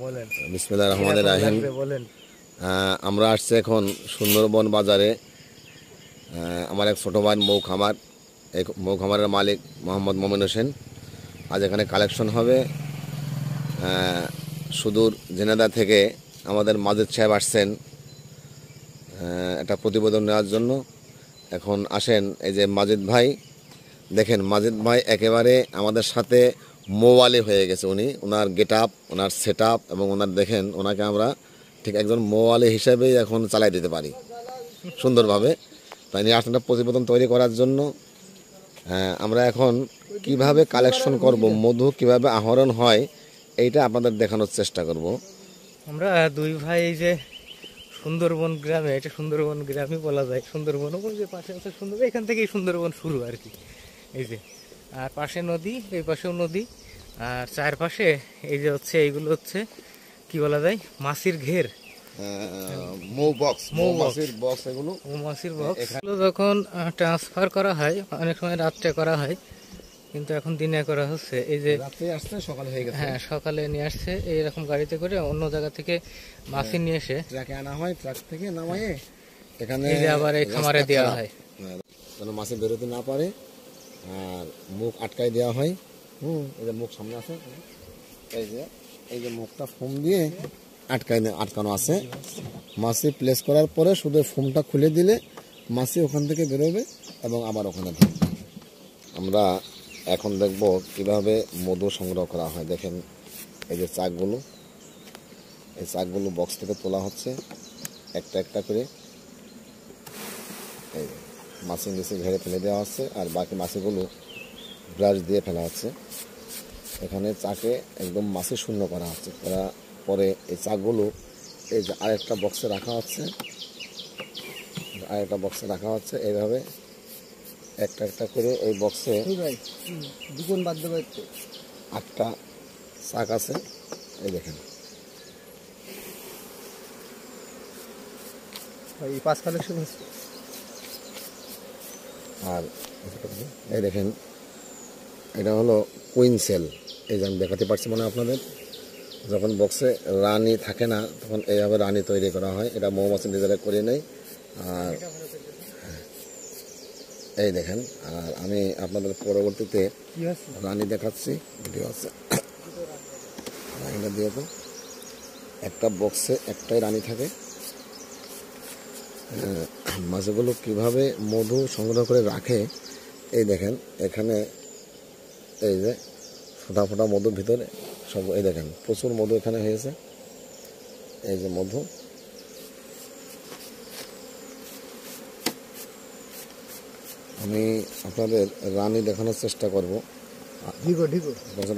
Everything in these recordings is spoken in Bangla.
বলেন। বিসমিল্লাহির রহমানির রহিম। বলেন। আমরা আসছি এখন সুন্দরবন বাজারে। আমার এক ছোটো ভাই মৌ খামার, এই মৌ খামারের মালিক মোহাম্মদ মোমিন হোসেন। আজ এখানে কালেকশন হবে। সুদূর ঝিনাইদহ থেকে আমাদের মাজেদ সাহেব আসছেন একটা প্রতিবেদন নেওয়ার জন্য। এখন আসেন, এই যে মাজেদ ভাই, দেখেন মাজেদ ভাই একেবারে আমাদের সাথে মৌয়ালি হয়ে গেছে। ওনার গেট আপ, ওনার সেট আপ এবং ওনার দেখেন, ওনাকে আমরা ঠিক একজন মৌয়ালি হিসেবেই এখন চালাই দিতে পারি সুন্দরভাবে। তাই নিয়ে আসলে প্রতিবেদন তৈরি করার জন্য আমরা এখন কিভাবে কালেকশন করব, মধু কিভাবে আহরণ হয়, এইটা আপনাদের দেখানোর চেষ্টা করব। আমরা দুই ভাই এই যে সুন্দরবন গ্রামে, এটা সুন্দরবন গ্রামই বলা যায়। সুন্দরবন যে পাশে আছে সুন্দরবন, এখান থেকেই সুন্দরবন শুরু আর কি। এই যে আর পাশে নদী, এই পাশেও নদী, আর চারপাশে এই যে হচ্ছে এইগুলো হচ্ছে কি বলা যায়, মাছির ঘের, মৌমাছির বক্স। এগুলো যখন ট্রান্সফার করা হয়, অনেক সময় রাত্রে করা হয়, কিন্তু এখন দিনে করা হচ্ছে। এই যে সকালে হয়ে গেছে, হ্যাঁ সকালে নিয়ে আসছে এইরকম গাড়িতে করে, অন্য জায়গা থেকে মাছি নিয়ে এসে ট্রাকে আনা হয়, ট্রাক থেকে নামায়ে এখানে আবার এই খামারে দেওয়া হয়, যেন মাছি বেরোতে না পারে। আর মুখ আটকাই দেওয়া হয়। এই যে মুখ সামনে আছে, এই যে মুখটা ফোম দিয়ে আটকানো আছে। মাছি প্লেস করার পরে শুধু ফোমটা খুলে দিলে মাছি ওখান থেকে বেরোবে এবং আবার ওখানে ঢুকবে। আমরা এখন দেখব কিভাবে মধু সংগ্রহ করা হয়। দেখেন এই যে চাকগুলো, এই চাকগুলো বক্স থেকে তোলা হচ্ছে একটা একটা করে। এই মাছি নিচে ঘেরে ফেলে দেওয়া হচ্ছে, আর বাকি মাছিগুলো ব্রাশ দিয়ে ফেলা হচ্ছে। এখানে চাকে একদম মাছি শূন্য করা হচ্ছে। পরে এই চাকগুলো এই যে আরেকটা বক্সে রাখা হচ্ছে, এইভাবে একটা একটা করে এই বক্সে 8টা চাক আছে। এই দেখেন পাঁচ কালেকশন হচ্ছে। আর এই দেখেন, এটা হলো কুইন সেল। এই যে আমি দেখাতে পারছি মনে আপনাদের, যখন বক্সে রানী থাকে না তখন এইভাবে রানী তৈরি করা হয়। এটা মৌমাছি নিজেরা করে নেয়। আর এই দেখেন, আর আমি আপনাদের পরবর্তীতে রানী দেখাচ্ছি, ভিডিও আছে, রানীটা দিয়ে তো একটা বক্সে একটাই রানী থাকে। মাছগুলো কিভাবে মধু সংগ্রহ করে রাখে, এই দেখেন এখানে এই যে ফোটা ফোটা মধুর ভিতরে সব, এই দেখেন প্রচুর মধু এখানে হয়েছে। এই যে মধু, আমি আপনাদের রানী দেখানোর চেষ্টা করবো।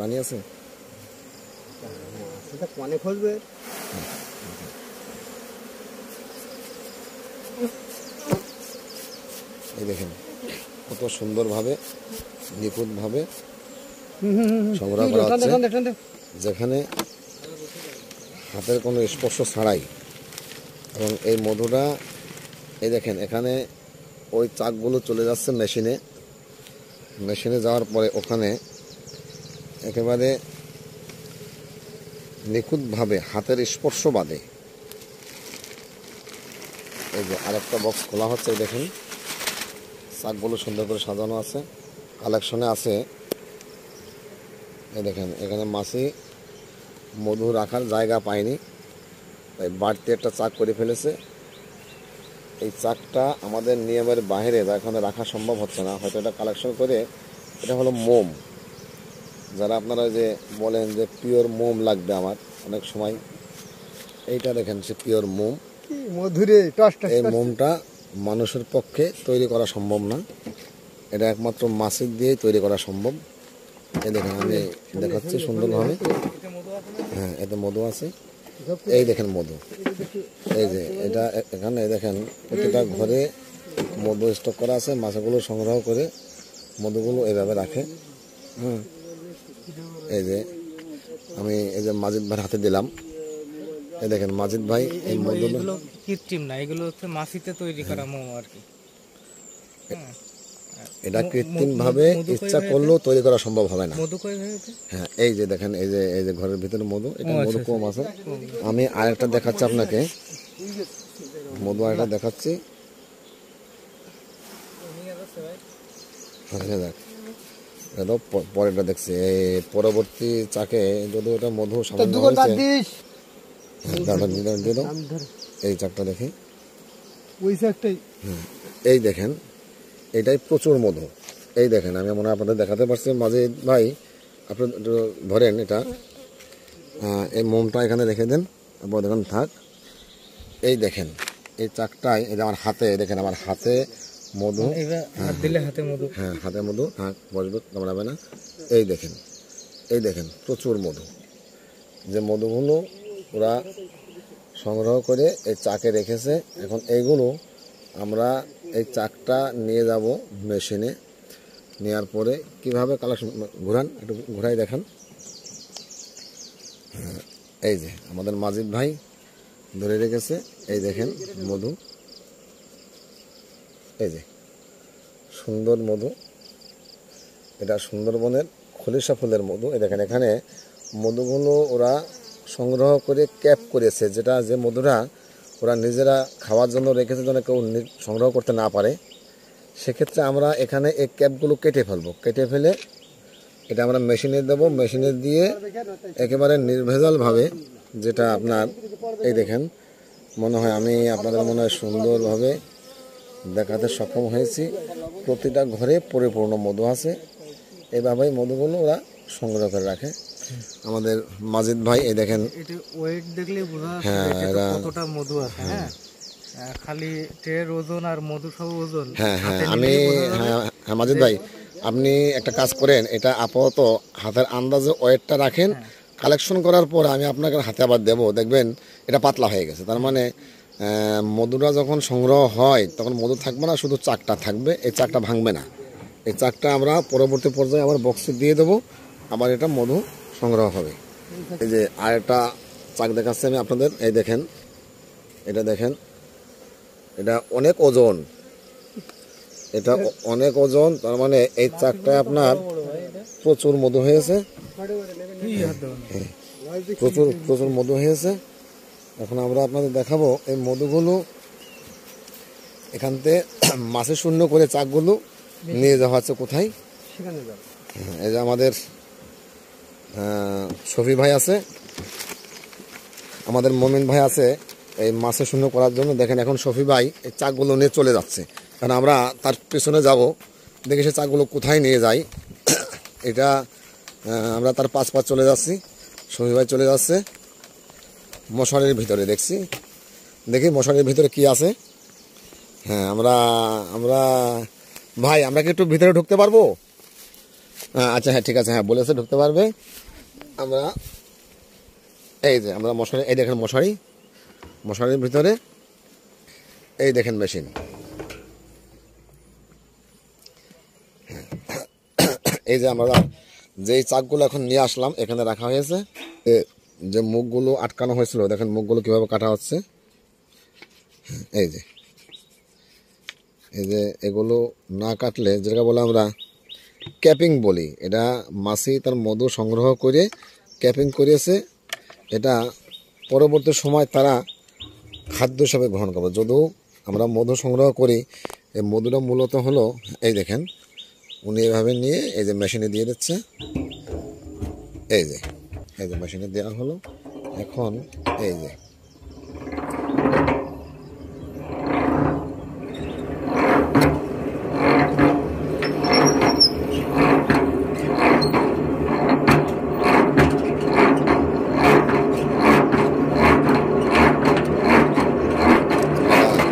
রানী আছে, এই দেখেন কত সুন্দরভাবে নিখুঁতভাবে সংগ্রহ করা হচ্ছে, যেখানে হাতের কোনো স্পর্শ ছাড়াই। এবং এই মধুটা এই দেখেন এখানে ওই চাকগুলো চলে যাচ্ছে মেশিনে যাওয়ার পরে ওখানে একেবারে নিখুঁতভাবে হাতের স্পর্শ বাদে এই যে আরেকটা বক্স খোলা হচ্ছে। এই দেখেন চাকগুলো সুন্দর করে সাজানো আছে, কালেকশনে আছে। এই দেখেন এখানে মাছি মধু রাখার জায়গা পায়নি, তাই বাড়তি একটা চাক করে ফেলেছে। এই চাকটা আমাদের নিয়মের বাইরে, যা এখানে রাখা সম্ভব হচ্ছে না, হয়তো এটা কালেকশন করে। এটা হলো মোম, যারা আপনারা যে বলেন যে পিওর মোম লাগবে আমার অনেক সময়, এইটা দেখেন সে পিওর মোম। এই মোমটা মানুষের পক্ষে তৈরি করা সম্ভব না, এটা একমাত্র মাছি দিয়েই তৈরি করা সম্ভব। এই দেখেন আমি দেখাচ্ছি সুন্দরভাবে। হ্যাঁ, এতে মধু আছে, এই দেখেন মধু। এই যে এটা এখানে দেখেন প্রতিটা ঘরে মধু স্টক করা আছে। মাছগুলো সংগ্রহ করে মধুগুলো এইভাবে রাখে। এই যে আমি এই যে মাজিদ ভাইয়ের হাতে দিলাম, এই দেখেন মাজিদ ভাই এই মধুগুলো কৃত্রিম না, এগুলো হচ্ছে মাছিতে তৈরি করা মোম আর কি। এটা কৃত্রিমভাবে ইচ্ছা করলেও তৈরি করা সম্ভব হবে না। মধু কয় ভাই ওটা? হ্যাঁ, এই যে দেখেন, এই যে ঘরের ভিতরে মধু, এটা মধু কম আছে। আমি আরেকটা দেখাচ্ছি আপনাকে, মধু আরেকটা দেখাচ্ছি। আচ্ছা দেখ, এটা পরেরটা দেখছি, এই পরবর্তী চাকে যদি ওটা মধু সামান্য হয়েছে। দাদা দিয়ে দাও, এই চাকটা দেখি, ওই চাকটাই। এই দেখেন, এটাই প্রচুর মধু। এই দেখেন, আমি মনে হয় আপনাদের দেখাতে পারছি। মাঝে ভাই আপনি ধরেন এটা, এই মোমটা এখানে রেখে দেন, তারপর দেখেন থাক। এই দেখেন, এই চাকটায়, এই যে আমার হাতে দেখেন, আমার হাতে মধু, হাত দিলে হাতে মধু। হ্যাঁ হাতে মধু, থাক বসবে, কামড়াবে না। এই দেখেন, এই দেখেন প্রচুর মধু। যে মধুগুলো ওরা সংগ্রহ করে এই চাকে রেখেছে। এখন এইগুলো আমরা এই চাকটা নিয়ে যাব মেশিনে, নেওয়ার পরে কিভাবে কালেকশন, ঘুরান একটু, ঘুরাই দেখান। এই যে আমাদের মাজিদ ভাই ধরে রেখেছে, এই দেখেন মধু, এই যে সুন্দর মধু। এটা সুন্দরবনের খলিশা ফুলের মধু। এই দেখেন, এখানে মধুগুলো ওরা সংগ্রহ করে ক্যাপ করেছে, যেটা যে মধুরা ওরা নিজেরা খাওয়ার জন্য রেখেছে, যেন কেউ সংগ্রহ করতে না পারে। সেক্ষেত্রে আমরা এখানে এই ক্যাপগুলো কেটে ফেলবো, কেটে ফেলে এটা আমরা মেশিনে দেবো। মেশিনে দিয়ে একেবারে নির্ভেজালভাবে, যেটা আপনার, এই দেখেন, মনে হয় আমি আপনাদের মনে হয় সুন্দরভাবে দেখাতে সক্ষম হয়েছি। প্রতিটা ঘরে পরিপূর্ণ মধু আছে। এইভাবেই মধুগুলো ওরা সংগ্রহ করে রাখে। আমাদের মাজিদ ভাই, এই দেখেন, এটা ওয়েট দেখলে বোঝা হ্যাঁ, যাচ্ছে এরা কতটা মধু আছে। হ্যাঁ, খালি ট্রের ওজন আর মধু সহ ওজন। হ্যাঁ হ্যাঁ, হাতে আমি, নিলেই বোঝা যাবে। হ্যাঁ মাজিদ ভাই, আপনি একটা কাজ করেন, এটা আপাতত হাতের আন্দাজে ওয়েটটা রাখেন। কালেকশন করার পর আমি আপনাকে হাতে আবার দেবো, দেখবেন এটা পাতলা হয়ে গেছে। তার মানে মধুটা যখন সংগ্রহ হয় তখন মধু থাকবে না, শুধু চাকটা থাকবে। এই চাকটা ভাঙবে না। এই চাকটা আমরা পরবর্তী পর্যায়ে আবার বক্সে দিয়ে দেবো, আবার এটা মধু সংগ্রহ হবে। এই যে আরেকটা চাক দেখাচ্ছি আমি আপনাদের, এই দেখেন, এটা দেখেন, এটা অনেক ওজন, এটা অনেক ওজন। তার মানে এই চাকটায় আপনার প্রচুর মধু হয়েছে, প্রচুর প্রচুর মধু হয়েছে। এখন আমরা আপনাদের দেখাবো এই মধুগুলো এখান থেকে মাছে শূন্য করে চাকগুলো নিয়ে যাওয়া হচ্ছে কোথায়। এই যে আমাদের শফি ভাই আছে, আমাদের মমিন ভাই আছে এই মাছে শূন্য করার জন্য। দেখেন এখন শফি ভাই এই চাকগুলো নিয়ে চলে যাচ্ছে, কারণ আমরা তার পেছনে যাব, দেখি সে চাকগুলো কোথায় নিয়ে যায়। এটা আমরা তার পাঁচ চলে যাচ্ছি, শফি ভাই চলে যাচ্ছে মশারির ভিতরে। দেখি মশারির ভিতরে কি আছে। হ্যাঁ, আমরা ভাই, আমরা কি একটু ভিতরে ঢুকতে পারবো? আচ্ছা হ্যাঁ ঠিক আছে, হ্যাঁ বলেছে ঢুকতে পারবে। আমরা এই যে আমরা মশারি, এই দেখেন মশারির ভিতরে, এই দেখেন মেশিন। এই যে আমরা যেই চাকগুলো এখন নিয়ে আসলাম এখানে রাখা হয়েছে। যে মুখগুলো আটকানো হয়েছিল, দেখেন মুখগুলো কিভাবে কাটা হচ্ছে। এই যে এগুলো না কাটলে, যেটা বলে আমরা ক্যাপিং বলি, এটা মাছি তার মধু সংগ্রহ করে ক্যাপিং করেছে। এটা পরবর্তী সময় তারা খাদ্য হিসাবে গ্রহণ করবে। যদিও আমরা মধু সংগ্রহ করি, এই মধুটা মূলত হলো, এই দেখেন উনি এভাবে নিয়ে এই যে মেশিনে দিয়ে দিচ্ছে। এই যে মেশিনে দেওয়া হলো। এখন এই যে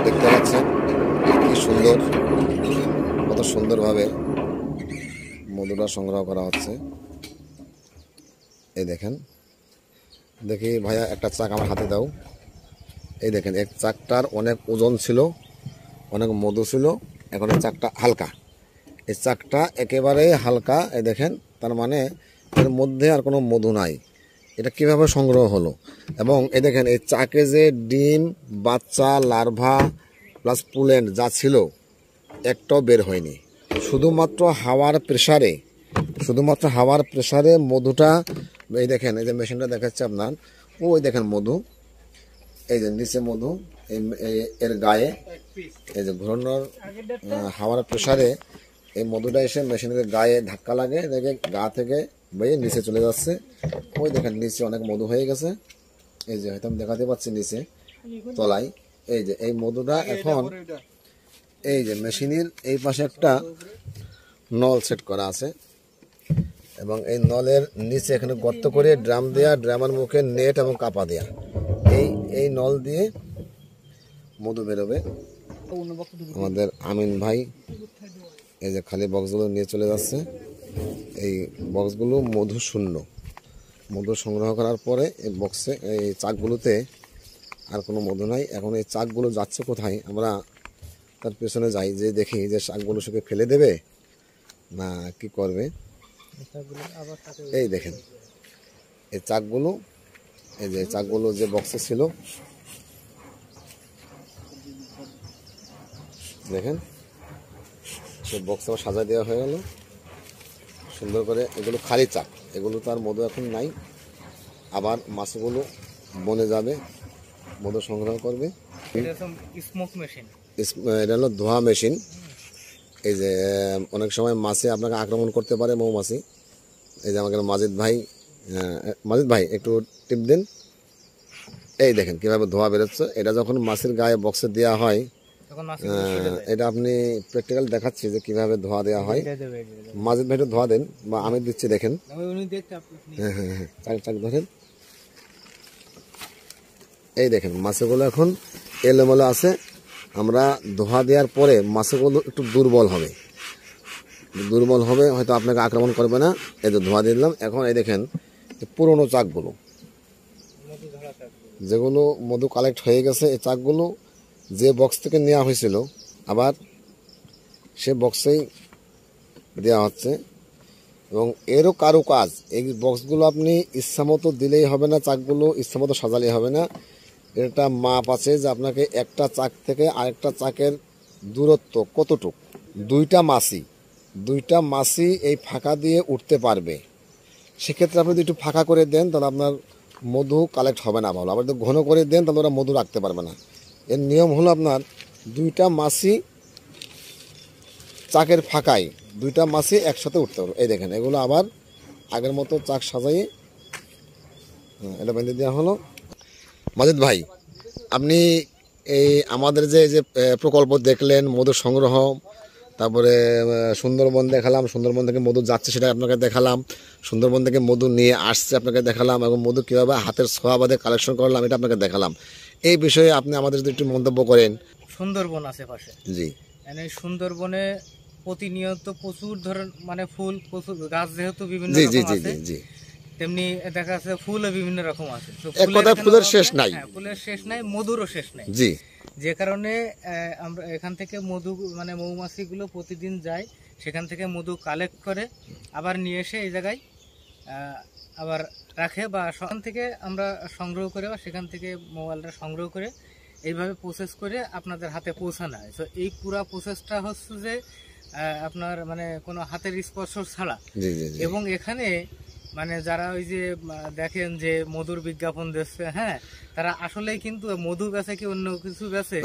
দেখতে পাচ্ছেন কি সুন্দর, কত সুন্দরভাবে মধুটা সংগ্রহ করা হচ্ছে। এই দেখেন, দেখি ভাইয়া একটা চাক আমার হাতে দাও। এই দেখেন, এক চাকটার অনেক ওজন ছিল, অনেক মধু ছিল। এখন এই চাকটা হালকা, এই চাকটা একেবারে হালকা। এই দেখেন, তার মানে এর মধ্যে আর কোনো মধু নাই। এটা কিভাবে সংগ্রহ হলো? এবং এই দেখেন, এই চাকে যে ডিম, বাচ্চা, লার্ভা প্লাস পুলেন্ট যা ছিল একটাও বের হয়নি। শুধুমাত্র হাওয়ার প্রেসারে মধুটা, এই দেখেন এই যে মেশিনটা দেখাচ্ছে আপনার, ওই দেখেন মধু, এই যে নিচে মধু, এর গায়ে এই যে ঘূর্ণর হাওয়ার প্রেসারে এই মধুটা এসে মেশিনের গায়ে ধাক্কা লাগে, দেখে গা থেকে বেয়ে নিচে চলে যাচ্ছে। ওই দেখেন নিচে অনেক মধু হয়ে গেছে, এই যে হয়তো আমি দেখাতে পাচ্ছি নিচে তলায়। এই যে এই মধুটা এখন এই যে মেশিনের এই পাশে একটা নল সেট করা আছে এবং এই নলের নিচে এখানে গর্ত করে ড্রাম দেয়া, ড্রামের মুখে নেট এবং কাপা দেয়া, এই নল দিয়ে মধু বেরোবে। আমাদের আমিন ভাই এই যে খালি বক্সগুলো নিয়ে চলে যাচ্ছে, এই বক্সগুলো মধু শূন্য। মধু সংগ্রহ করার পরে এই বক্সে এই চাকগুলোতে আর কোনো মধু নাই। এখন এই চাকগুলো যাচ্ছে কোথায়, আমরা তার পেছনে যাই, যে দেখি যে চাকগুলো সে ফেলে দেবে না কি করবে। এই দেখেন এই চাকগুলো, এই যে চাকগুলো যে বক্সে ছিল দেখেন, সে বক্স আবার সাজা দেওয়া হয়ে গেল সুন্দর করে। এগুলো খালি চাক, এগুলো তো আর মধু এখন নাই। আবার মাছগুলো বনে যাবে, মধু সংগ্রহ করবে। এটা হলো ধোয়া মেশিন। এই যে অনেক সময় মাছে আপনাকে আক্রমণ করতে পারে মৌমাছি। এই যে আমাকে মাজিদ ভাই একটু টিপ দিন। এই দেখেন কিভাবে ধোয়া বেরোচ্ছে। এটা যখন মাছের গায়ে বক্সে দেওয়া হয়, এটা আপনি প্র্যাকটিক্যাল দেখাচ্ছি যে কিভাবে ধোয়া দেওয়া হয়। মাজিদ ভাই একটু ধোয়া দেন, বা আমি দিচ্ছি দেখেন। হ্যাঁ চাক ধরেন। এই দেখেন মাছগুলো এখন এলোমেলো আছে। আমরা ধোয়া দেওয়ার পরে মাছগুলো একটু দুর্বল হবে, হয়তো আপনাকে আক্রমণ করবে না। এই যে ধোয়া দিয়ে দিলাম। এখন এই দেখেন পুরোনো চাকগুলো, যেগুলো মধু কালেক্ট হয়ে গেছে, এই চাকগুলো যে বক্স থেকে নেওয়া হয়েছিল আবার সে বক্সেই দেওয়া হচ্ছে। এবং এরও কারো কাজ, এই বক্সগুলো আপনি ইচ্ছামতো দিলেই হবে না, চাকগুলো ইচ্ছামতো সাজালেই হবে না। এটা মাপ আছে যে আপনাকে একটা চাক থেকে আরেকটা চাকের দূরত্ব কতটুক। দুইটা মাছি এই ফাঁকা দিয়ে উঠতে পারবে। সেক্ষেত্রে আপনি যদি একটু ফাঁকা করে দেন তাহলে আপনার মধু কালেক্ট হবে না ভালো। আবার যদি ঘন করে দেন তাহলে ওরা মধু রাখতে পারবে না। এর নিয়ম হলো আপনার দুইটা মাছি চাকের ফাঁকায় দুইটা মাছি একসাথে উঠতে পারবে। এই দেখেন এগুলো আবার আগের মতো চাক সাজাইয়ে এটা বেঁধে দেওয়া হলো। মাজিদ ভাই, আপনি এই আমাদের যে প্রকল্প দেখলেন মধু সংগ্রহ, তারপরে সুন্দরবন দেখালাম, সুন্দরবন থেকে মধু যাচ্ছে সেটা আপনাকে দেখালাম, সুন্দরবন থেকে মধু নিয়ে আসছে আপনাকে দেখালাম, এবং মধু কীভাবে হাতের ছোঁয়া বাদে কালেকশন করলাম এটা আপনাকে দেখালাম। এই বিষয়ে আপনি আমাদের যদি একটু মন্তব্য করেন। সুন্দরবন আছে পাশে, জি, মানে সুন্দরবনে প্রতিনিয়ত প্রচুর মানে ফুল, প্রচুর গাছ যেহেতু বিভিন্ন জি জি রকম জি আছে, জি তেমনি দেখা যাচ্ছে ফুলও বিভিন্ন রকম আছে। এক কথায় ফুলের শেষ নাই। ফুলের শেষ নাই, মধুরও শেষ নাই। জি, যে কারণে আমরা এখান থেকে মধু মানে মৌমাছিগুলো প্রতিদিন যায়, সেখান থেকে মধু কালেক্ট করে আবার নিয়ে এসে এই জায়গায় আবার রাখে, বা সেখান থেকে আমরা সংগ্রহ করে বা সেখান থেকে মোবাইলটা সংগ্রহ করে এইভাবে প্রসেস করে আপনাদের হাতে পৌঁছানো হয়। তো এই পুরা প্রসেসটা হচ্ছে যে আপনার মানে কোনো হাতের স্পর্শ ছাড়া। এবং এখানে মানে যারা ওই যে দেখেন যে মধুর বিজ্ঞাপন দিচ্ছে, হ্যাঁ, তারা আসলেই কিন্তু মধু বেচে কি অন্য কিছু বেচে।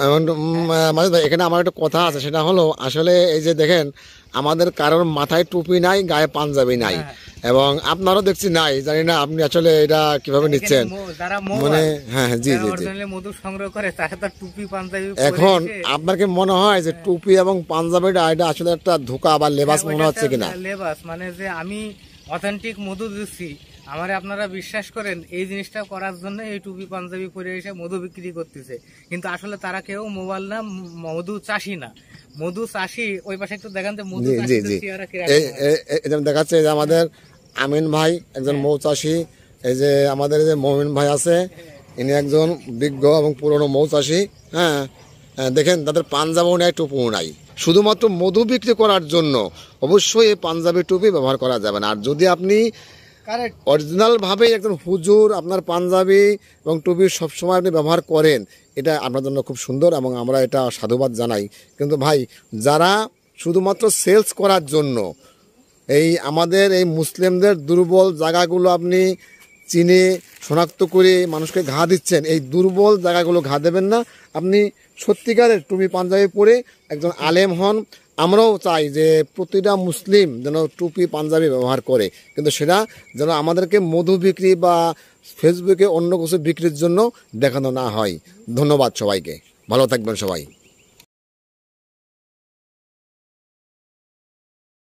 মাজিদ ভাই, এখানে আমার একটা কথা আছে, সেটা হলো আসলে এই যে দেখেন আমাদের কারোর মাথায় টুপি নাই, গায়ে পাঞ্জাবি নাই, এবং আপনারও দেখছি নাই, জানি না আপনি আসলে এটা কিভাবে নিচ্ছেন। যারা মানে হ্যাঁ জি জি জি মধু সংগ্রহ করে তারা তো টুপি পাঞ্জাবি। এখন আপনার কি মনে হয় যে টুপি এবং পাঞ্জাবিটা এটা আসলে একটা ধোঁকা বা লেবাস মনে হচ্ছে কিনা? লেবাস মানে যে আমি অথেন্টিক মধু দিচ্ছি, আমারে আপনারা বিশ্বাস করেন, এই জিনিসটা করার জন্য এই টুপি পাঞ্জাবি পরে এসে মধু বিক্রি করতেছে। কিন্তু আসলে তারা কেউ মোবাইল না, মধু চাষি না। মধু চাষি ওই পাশে একটু দেখান যে মধু দেখাচ্ছে যে আমাদের আমিন ভাই একজন মৌ চাষি, এই যে আমাদের যে মমিন ভাই আছে ইনি একজন বিজ্ঞ এবং পুরনো মৌ চাষি। হ্যাঁ দেখেন তাদের পাঞ্জাবিও নাই, টুপিও নাই, শুধুমাত্র মধু বিক্রি করার জন্য। অবশ্যই এই পাঞ্জাবি টুপি ব্যবহার করা যাবে না। আর যদি আপনি অরিজিনাল ভাবে একজন হুজুর আপনার পাঞ্জাবি এবং টুপি সবসময় আপনি ব্যবহার করেন, এটা আপনার জন্য খুব সুন্দর এবং আমরা এটা সাধুবাদ জানাই। কিন্তু ভাই যারা শুধুমাত্র সেলস করার জন্য। এই আমাদের এই মুসলিমদের দুর্বল জায়গাগুলো আপনি চিনে শনাক্ত করে মানুষকে ঘা দিচ্ছেন, এই দুর্বল জায়গাগুলো ঘা দেবেন না। আপনি সত্যিকারের টুপি পাঞ্জাবি পরে একজন আলেম হন। আমরাও চাই যে প্রতিটা মুসলিম যেন টুপি পাঞ্জাবি ব্যবহার করে, কিন্তু সেটা যেন আমাদেরকে মধু বিক্রি বা ফেসবুকে অন্য কিছু বিক্রির জন্য দেখানো না হয়। ধন্যবাদ সবাইকে, ভালো থাকবেন সবাই।